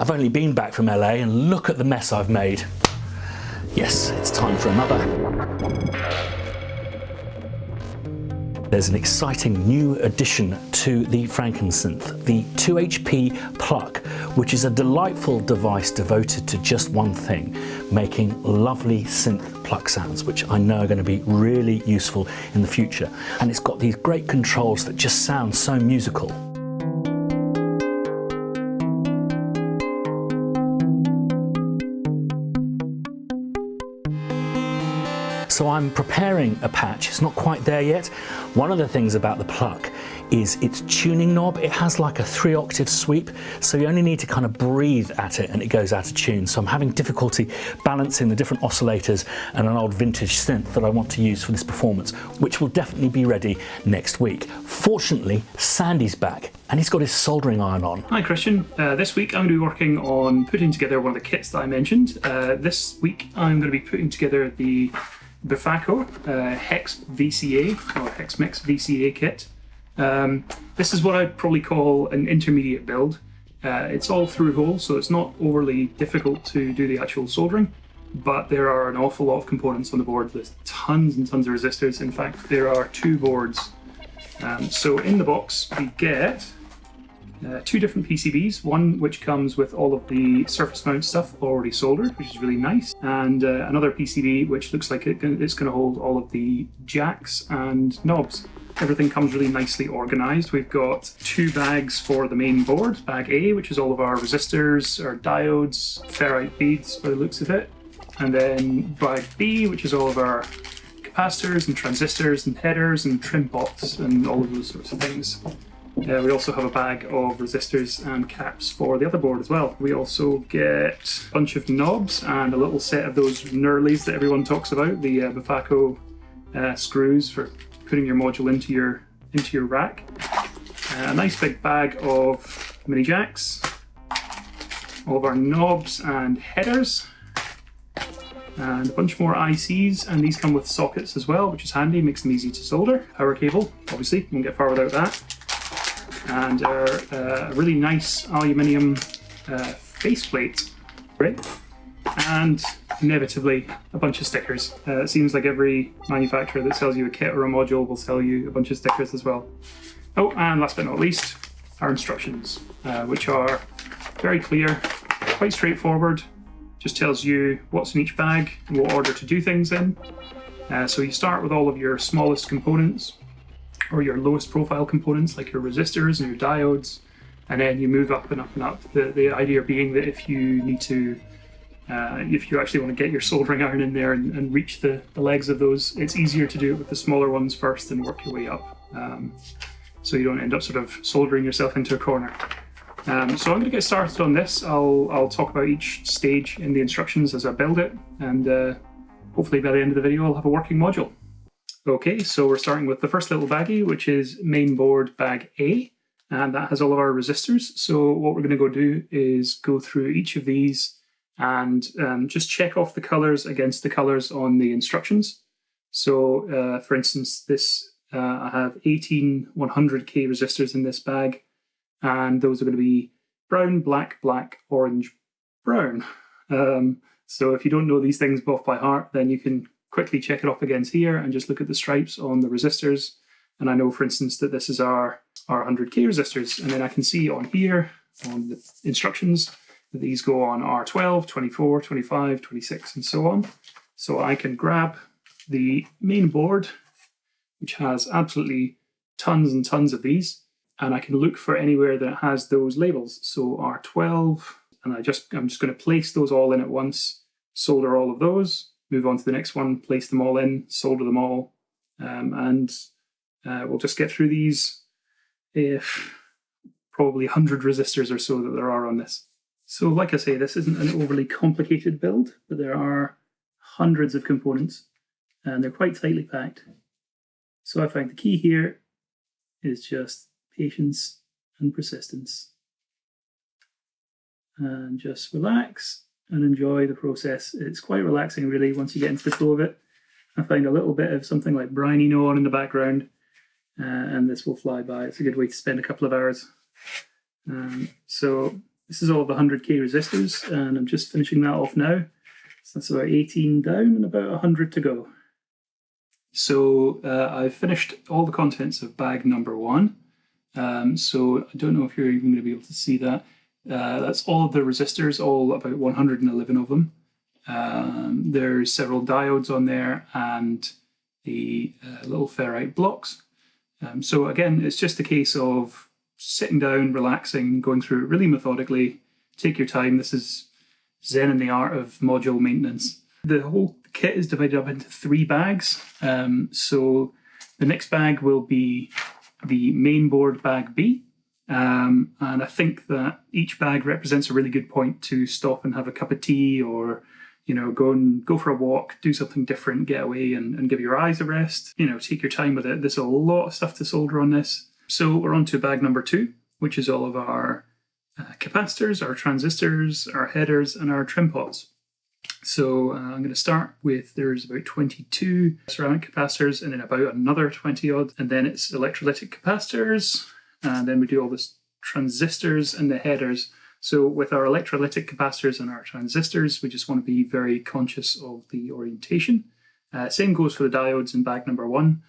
I've only been back from LA and look at the mess I've made. Yes, it's time for another. There's an exciting new addition to the Frankensynth, the 2HP Pluck, which is a delightful device devoted to just one thing, making lovely synth pluck sounds, which I know are going to be really useful in the future. And it's got these great controls that just sound so musical. So I'm preparing a patch. It's not quite there yet. One of the things about the Pluck is its tuning knob. It has like a 3-octave sweep, so you only need to kind of breathe at it and it goes out of tune. So I'm having difficulty balancing the different oscillators and an old vintage synth that I want to use for this performance, which will definitely be ready next week. Fortunately, Sandy's back and he's got his soldering iron on. Hi Christian, this week I'm going to be working on putting together one of the kits that I mentioned. This week I'm going to be putting together the befaco Hex VCA or Hex Mix VCA kit. This is what I'd probably call an intermediate build. It's all through hole, so it's not overly difficult to do the actual soldering, but there are an awful lot of components on the board. There's tons and tons of resistors. In fact, there are 2 boards. So in the box we get 2 different PCBs, one which comes with all of the surface mount stuff already soldered, which is really nice, and another PCB which looks like it's going to hold all of the jacks and knobs. Everything comes really nicely organized. We've got 2 bags for the main board. Bag A, which is all of our resistors, our diodes, ferrite beads by the looks of it, and then bag B, which is all of our capacitors and transistors and headers and trim pots and all of those sorts of things. We also have a bag of resistors and caps for the other board as well. We also get a bunch of knobs and a little set of those knurlies that everyone talks about, the befaco screws for putting your module into your rack. A nice big bag of mini jacks, all of our knobs and headers, and a bunch more ICs, and these come with sockets as well, which is handy, makes them easy to solder. Power cable, obviously, won't get far without that. And a really nice aluminium faceplate, right? And inevitably a bunch of stickers. It seems like every manufacturer that sells you a kit or a module will sell you a bunch of stickers as well. Oh, and last but not least, our instructions, which are very clear, quite straightforward. Just tells you what's in each bag and what order to do things in. So you start with all of your smallest components, or your lowest profile components like your resistors and your diodes, and then you move up and up and up. The idea being that if you need to, if you actually want to get your soldering iron in there and reach the legs of those, it's easier to do it with the smaller ones first and work your way up, so you don't end up sort of soldering yourself into a corner. So I'm going to get started on this. I'll talk about each stage in the instructions as I build it, and hopefully by the end of the video I'll have a working module. Okay, so we're starting with the first little baggie, which is main board bag A, and that has all of our resistors. So what we're going to go do is go through each of these and just check off the colors against the colors on the instructions. So for instance, this I have 18 100k resistors in this bag, and those are going to be brown, black, black, orange, brown. So if you don't know these things off by heart, then you can quickly check it off against here and just look at the stripes on the resistors. And I know, for instance, that this is our 100k resistors, and then I can see on here on the instructions that these go on R12, 24, 25, 26, and so on. So I can grab the main board, which has absolutely tons and tons of these, and I can look for anywhere that has those labels. So R12, and I'm just going to place those all in at once, solder all of those, move on to the next one, place them all in, solder them all, and we'll just get through these, probably 100 resistors or so that there are on this. So like I say, this isn't an overly complicated build, but there are hundreds of components and they're quite tightly packed. So I find the key here is just patience and persistence. And just relax and enjoy the process. It's quite relaxing, really, once you get into the flow of it. I find a little bit of something like Brianino on in the background, and this will fly by. It's a good way to spend a couple of hours. So This is all the 100k resistors, and I'm just finishing that off now. So that's about 18 down and about 100 to go. So I've finished all the contents of bag number 1. So I don't know if you're even going to be able to see that. That's all of the resistors, all about 111 of them. There's several diodes on there and the little ferrite blocks. So again, it's just a case of sitting down, relaxing, going through it really methodically. Take your time. This is Zen and the art of module maintenance. The whole kit is divided up into 3 bags. So the next bag will be the main board bag B. And I think that each bag represents a really good point to stop and have a cup of tea, or go for a walk, do something different, get away and give your eyes a rest. Take your time with it. There's a lot of stuff to solder on this. So we're on to bag number 2, which is all of our capacitors, our transistors, our headers, and our trim pots. So I'm going to start with, there's about 22 ceramic capacitors and then about another 20 odd, and then it's electrolytic capacitors, and then we do all this transistors and the headers. So with our electrolytic capacitors and our transistors, we just want to be very conscious of the orientation. Same goes for the diodes in bag number 1.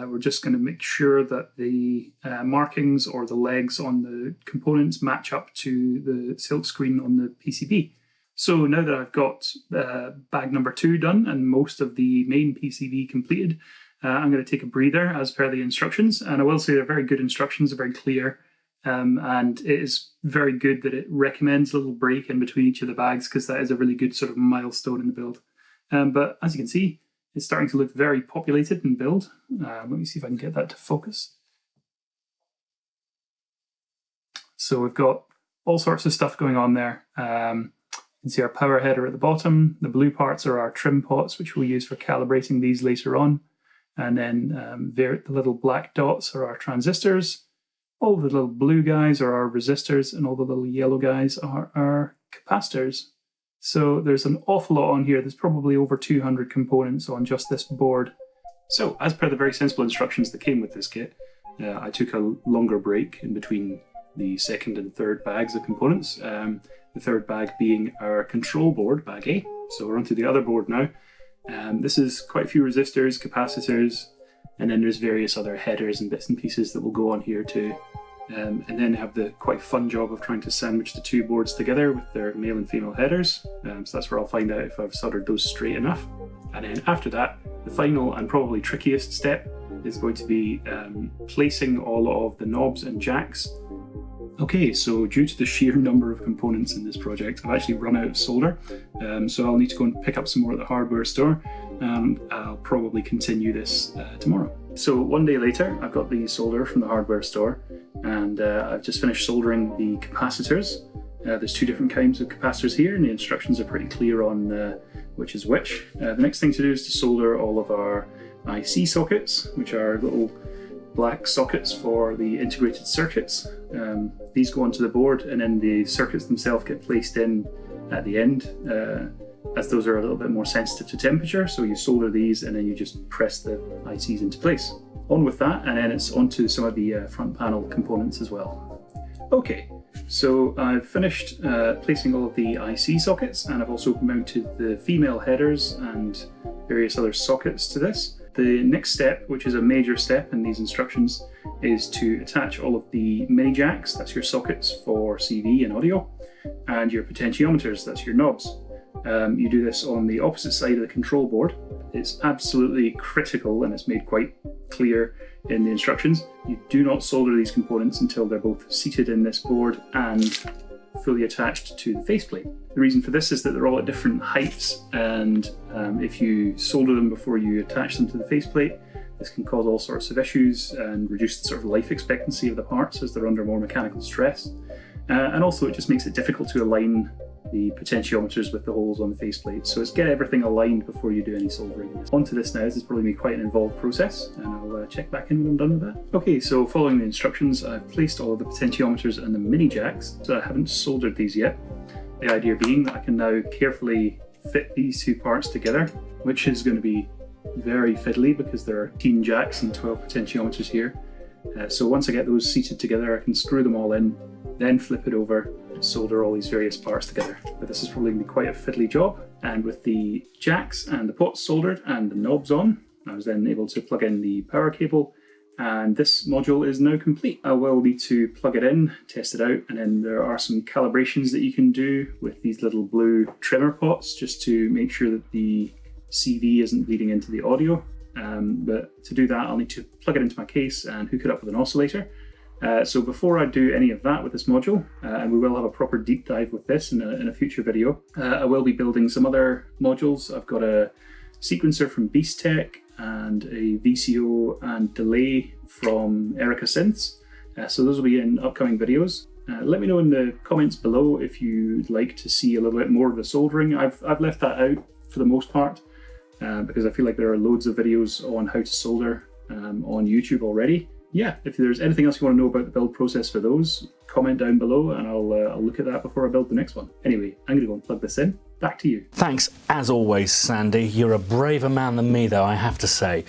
We're just going to make sure that the markings or the legs on the components match up to the silk screen on the PCB. So now that I've got bag number 2 done and most of the main PCB completed, I'm going to take a breather as per the instructions. And I will say they're very good instructions, they're very clear. And it is very good that it recommends a little break in between each of the bags, because that is a really good sort of milestone in the build. But as you can see, it's starting to look very populated in build. Let me see if I can get that to focus. So we've got all sorts of stuff going on there. You can see our power header at the bottom. The blue parts are our trim pots, which we'll use for calibrating these later on. And then the little black dots are our transistors. All the little blue guys are our resistors, and all the little yellow guys are our capacitors. So there's an awful lot on here. There's probably over 200 components on just this board. So as per the very sensible instructions that came with this kit, I took a longer break in between the second and third bags of components. The third bag being our control board, bag A. So we're onto the other board now. This is quite a few resistors, capacitors, and then there's various other headers and bits and pieces that will go on here too. And then have the quite fun job of trying to sandwich the 2 boards together with their male and female headers. So that's where I'll find out if I've soldered those straight enough. And then after that, the final and probably trickiest step is going to be placing all of the knobs and jacks. Okay, so due to the sheer number of components in this project, I've actually run out of solder. So I'll need to go and pick up some more at the hardware store. I'll probably continue this tomorrow. So one day later, I've got the solder from the hardware store, and I've just finished soldering the capacitors. There's 2 different kinds of capacitors here, and the instructions are pretty clear on which is which. The next thing to do is to solder all of our IC sockets, which are little black sockets for the integrated circuits. These go onto the board, and then the circuits themselves get placed in at the end, as those are a little bit more sensitive to temperature. So you solder these and then you just press the ICs into place. On with that, and then it's onto some of the front panel components as well. Okay, so I've finished placing all of the IC sockets, and I've also mounted the female headers and various other sockets to this. The next step, which is a major step in these instructions, is to attach all of the mini jacks, that's your sockets for CV and audio, and your potentiometers, that's your knobs. You do this on the opposite side of the control board. It's absolutely critical, and it's made quite clear in the instructions. You do not solder these components until they're both seated in this board and fully attached to the faceplate. The reason for this is that they're all at different heights, and if you solder them before you attach them to the faceplate, this can cause all sorts of issues and reduce the sort of life expectancy of the parts as they're under more mechanical stress. And also it just makes it difficult to align the potentiometers with the holes on the faceplate. So it's get everything aligned before you do any soldering. Onto this now. This is probably quite an involved process, and I'll check back in when I'm done with that. Okay, so following the instructions, I've placed all of the potentiometers and the mini jacks. So I haven't soldered these yet. The idea being that I can now carefully fit these 2 parts together, which is going to be very fiddly because there are 18 jacks and 12 potentiometers here. So once I get those seated together, I can screw them all in then flip it over, solder all these various parts together. But this is probably going to be quite a fiddly job. And with the jacks and the pots soldered and the knobs on, I was then able to plug in the power cable, and this module is now complete. I will need to plug it in, test it out, and then there are some calibrations that you can do with these little blue trimmer pots just to make sure that the CV isn't bleeding into the audio. But to do that, I'll need to plug it into my case and hook it up with an oscillator. So before I do any of that with this module, and we will have a proper deep dive with this in a future video, I will be building some other modules. I've got a sequencer from Beast Tech and a VCO and delay from Erica Synths. So those will be in upcoming videos. Let me know in the comments below if you'd like to see a little bit more of the soldering. I've left that out for the most part because I feel like there are loads of videos on how to solder on YouTube already. Yeah, if there's anything else you want to know about the build process for those, comment down below and I'll look at that before I build the next one. Anyway, I'm going to go and plug this in. Back to you. Thanks, as always, Sandy. You're a braver man than me, though, I have to say.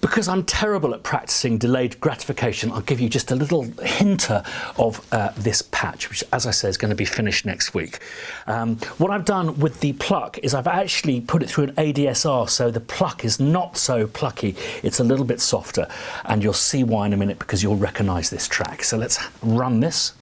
Because I'm terrible at practicing delayed gratification, I'll give you just a little hinter of this patch, which, as I say, is going to be finished next week. What I've done with the pluck is I've actually put it through an ADSR, so the pluck is not so plucky. It's a little bit softer, and you'll see why in a minute because you'll recognise this track. So let's run this.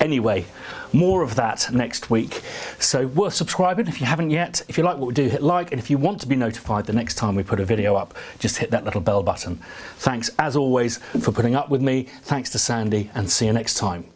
Anyway, more of that next week, so worth subscribing if you haven't yet. If you like what we do, hit like, and if you want to be notified the next time we put a video up, just hit that little bell button. Thanks as always for putting up with me, thanks to Sandy, and see you next time.